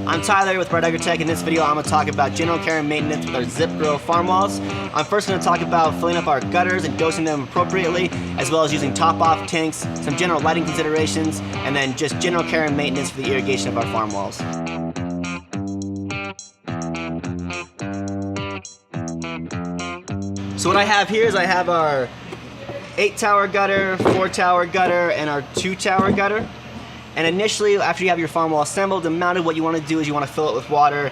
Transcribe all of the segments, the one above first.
I'm Tyler with Bright Agritech. In this video, I'm going to talk about general care and maintenance with our Zip Grow farm walls. I'm first going to talk about filling up our gutters and dosing them appropriately, as well as using top-off tanks, some general lighting considerations, and then just general care and maintenance for the irrigation of our farm walls. So what I have here is I have our 8-tower gutter, 4-tower gutter, and our 2-tower gutter. And initially, after you have your farm wall assembled and mounted, what you want to do is you want to fill it with water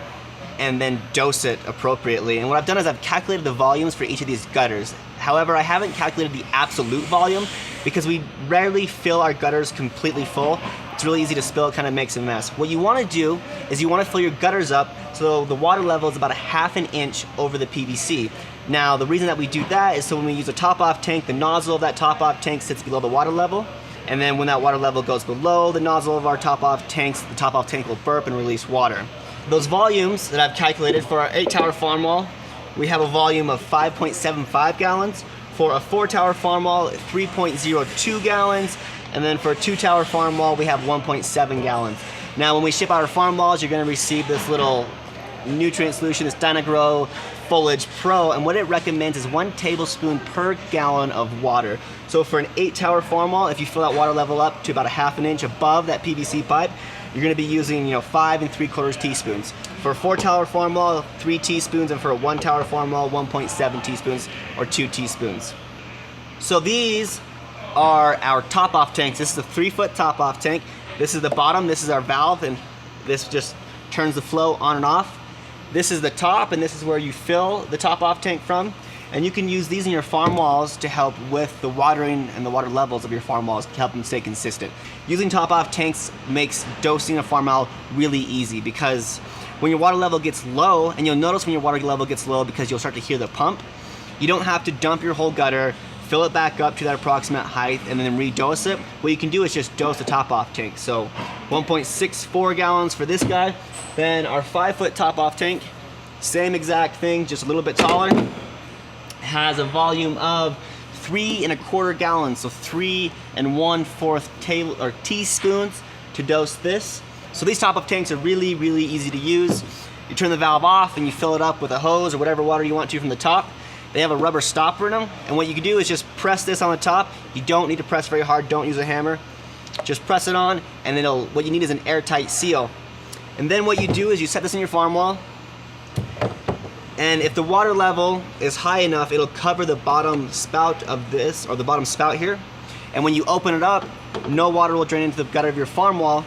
and then dose it appropriately. And what I've done is I've calculated the volumes for each of these gutters. However, I haven't calculated the absolute volume because we rarely fill our gutters completely full. It's really easy to spill, it kind of makes a mess. What you want to do is you want to fill your gutters up so the water level is about a ½ an inch over the PVC. Now, the reason that we do that is so when we use a top-off tank, the nozzle of that top-off tank sits below the water level. And then when that water level goes below the nozzle of our top-off tanks, the top-off tank will burp and release water. Those volumes that I've calculated for our 8-tower farm wall, we have a volume of 5.75 gallons. For a 4-tower farm wall, 3.02 gallons. And then for a 2-tower farm wall, we have 1.7 gallons. Now, when we ship out our farm walls, you're going to receive this little nutrient solution, this Dynagrow Foliage Pro, and what it recommends is 1 tablespoon per gallon of water. So for an 8-tower farm wall, if you fill that water level up to about a ½ an inch above that PVC pipe, you're going to be using 5 3/4 teaspoons. For a 4-tower farm wall, 3 teaspoons, and for a 1-tower farm wall, 1.7 teaspoons or 2 teaspoons. So these are our top-off tanks. This is a 3-foot top-off tank. This is the bottom, this is our valve, and this just turns the flow on and off. This is the top, and this is where you fill the top-off tank from. And you can use these in your farm walls to help with the watering and the water levels of your farm walls to help them stay consistent. Using top-off tanks makes dosing a farm wall really easy because when your water level gets low, and you'll notice when your water level gets low because you'll start to hear the pump, you don't have to dump your whole gutter, fill it back up to that approximate height, and then re-dose it. What you can do is just dose the top-off tank. So 1.64 gallons for this guy. Then our 5-foot top-off tank, same exact thing, just a little bit taller, has a volume of 3 1/4 gallons, so 3 1/4 teaspoons to dose this. So these top-off tanks are really, really easy to use. You turn the valve off and you fill it up with a hose or whatever water you want to from the top. They have a rubber stopper in them, and what you can do is just press this on the top. You don't need to press very hard, don't use a hammer. Just press it on, and then what you need is an airtight seal. And then what you do is you set this in your farm wall, and if the water level is high enough, it'll cover the bottom spout of this, or the bottom spout here. And when you open it up, no water will drain into the gutter of your farm wall.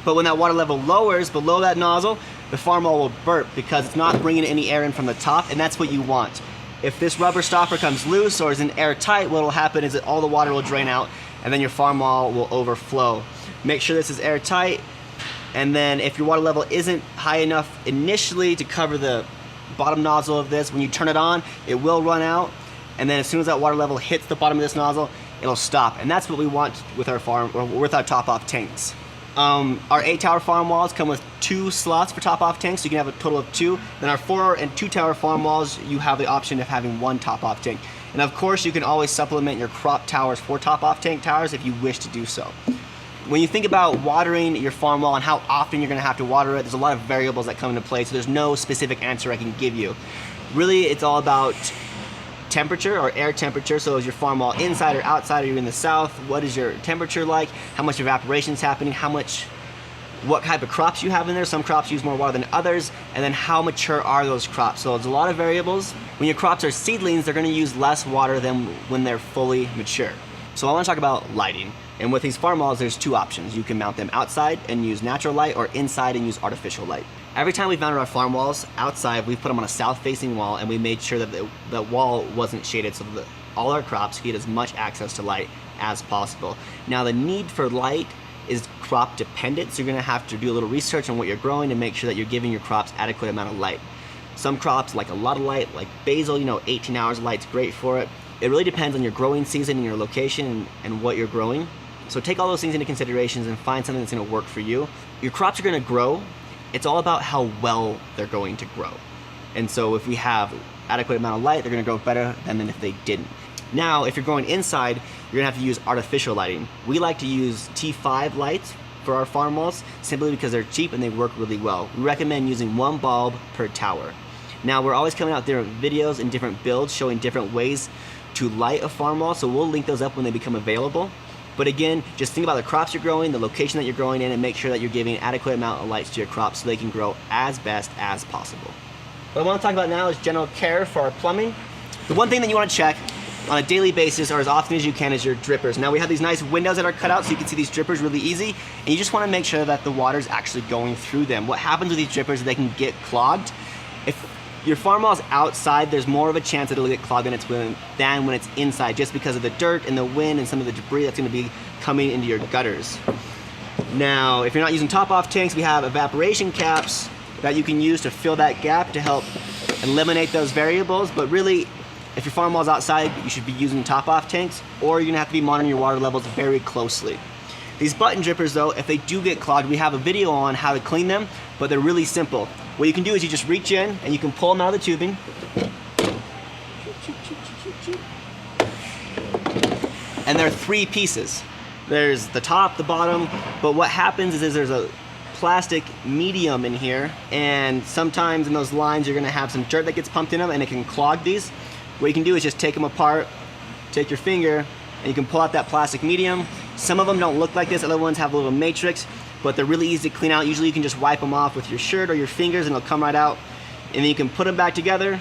But when that water level lowers below that nozzle, the farm wall will burp because it's not bringing any air in from the top, and that's what you want. If this rubber stopper comes loose or isn't airtight, what will happen is that all the water will drain out, and then your farm wall will overflow. Make sure this is airtight. And then if your water level isn't high enough initially to cover the bottom nozzle of this, when you turn it on, it will run out. And then as soon as that water level hits the bottom of this nozzle, it'll stop. And that's what we want with our top-off tanks. Our 8-tower farm walls come with 2 slots for top-off tanks, so you can have a total of 2. Then our 4 and 2-tower farm walls, you have the option of having 1 top-off tank. And of course, you can always supplement your crop towers for top-off tank towers if you wish to do so. When you think about watering your farm wall and how often you're going to have to water it, there's a lot of variables that come into play, so there's no specific answer I can give you. Really, it's all about temperature or air temperature. So is your farm wall inside or outside? Are you in the south? What is your temperature like? How much evaporation is happening? What type of crops you have in there? Some crops use more water than others. And then how mature are those crops? So there's a lot of variables. When your crops are seedlings, they're going to use less water than when they're fully mature. So I want to talk about lighting. And with these farm walls, there's 2 options. You can mount them outside and use natural light, or inside and use artificial light. Every time we've mounted our farm walls outside, we've put them on a south-facing wall, and we made sure that the wall wasn't shaded so that all our crops get as much access to light as possible. Now, the need for light is crop dependent, so you're going to have to do a little research on what you're growing to make sure that you're giving your crops adequate amount of light. Some crops like a lot of light, like basil, 18 hours of light's great for it. It really depends on your growing season and your location and what you're growing. So take all those things into consideration and find something that's going to work for you. Your crops are going to grow. It's all about how well they're going to grow. And so if we have adequate amount of light, they're going to grow better than if they didn't. Now, if you're growing inside, you're going to have to use artificial lighting. We like to use T5 lights for our farm walls, simply because they're cheap and they work really well. We recommend using 1 bulb per tower. Now, we're always coming out with different videos and different builds showing different ways to light a farm wall, so we'll link those up when they become available. But again, just think about the crops you're growing, the location that you're growing in, and make sure that you're giving an adequate amount of lights to your crops so they can grow as best as possible. What I want to talk about now is general care for our plumbing. The one thing that you want to check on a daily basis or as often as you can is your drippers. Now, we have these nice windows that are cut out so you can see these drippers really easy, and you just want to make sure that the water is actually going through them. What happens with these drippers is they can get clogged. If your farm wall is outside, there's more of a chance that it'll get clogged than when it's inside, just because of the dirt and the wind and some of the debris that's going to be coming into your gutters. Now, if you're not using top-off tanks, we have evaporation caps that you can use to fill that gap to help eliminate those variables. But really, if your farm wall is outside, you should be using top-off tanks, or you're going to have to be monitoring your water levels very closely. These button drippers, though, if they do get clogged, we have a video on how to clean them, but they're really simple. What you can do is you just reach in and you can pull them out of the tubing. And there are 3 pieces. There's the top, the bottom, but what happens is there's a plastic medium in here, and sometimes in those lines you're gonna have some dirt that gets pumped in them and it can clog these. What you can do is just take them apart, take your finger, and you can pull out that plastic medium. Some of them don't look like this, other ones have a little matrix, but they're really easy to clean out. Usually you can just wipe them off with your shirt or your fingers and it'll come right out. And then you can put them back together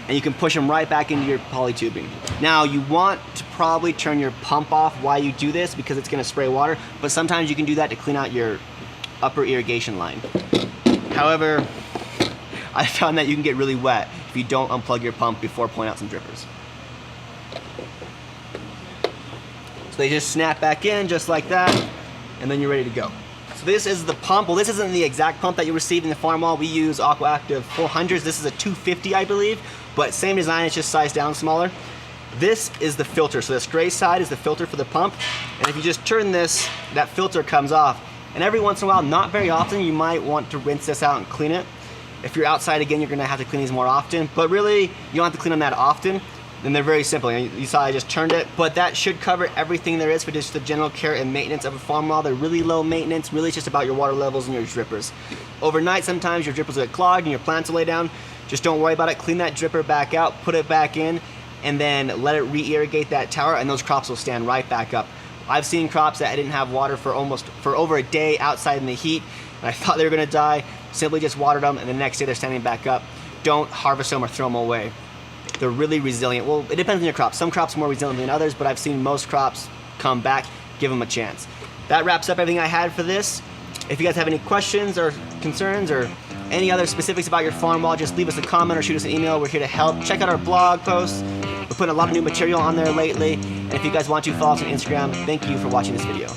and you can push them right back into your poly tubing. Now, you want to probably turn your pump off while you do this because it's gonna spray water, but sometimes you can do that to clean out your upper irrigation line. However, I found that you can get really wet if you don't unplug your pump before pulling out some drippers. So they just snap back in just like that, and then you're ready to go. So this is the pump. Well, this isn't the exact pump that you received in the farm wall. We use AquaActive 400s. This is a 250, I believe, but same design, it's just sized down smaller. This is the filter. So this gray side is the filter for the pump. And if you just turn this, that filter comes off. And every once in a while, not very often, you might want to rinse this out and clean it. If you're outside, again, you're gonna have to clean these more often, but really, you don't have to clean them that often. And they're very simple. You saw I just turned it, but that should cover everything there is for just the general care and maintenance of a farm wall. They're really low maintenance. Really, it's just about your water levels and your drippers. Overnight, sometimes your drippers will get clogged and your plants will lay down. Just don't worry about it. Clean that dripper back out, put it back in, and then let it re-irrigate that tower, and those crops will stand right back up. I've seen crops that didn't have water for over a day outside in the heat, and I thought they were gonna die. Simply just watered them, and the next day they're standing back up. Don't harvest them or throw them away. They're really resilient. Well, it depends on your crops. Some crops are more resilient than others, but I've seen most crops come back. Give them a chance. That wraps up everything I had for this. If you guys have any questions or concerns or any other specifics about your farm wall, just leave us a comment or shoot us an email. We're here to help. Check out our blog posts. We're putting a lot of new material on there lately. And if you guys want to, follow us on Instagram. Thank you for watching this video.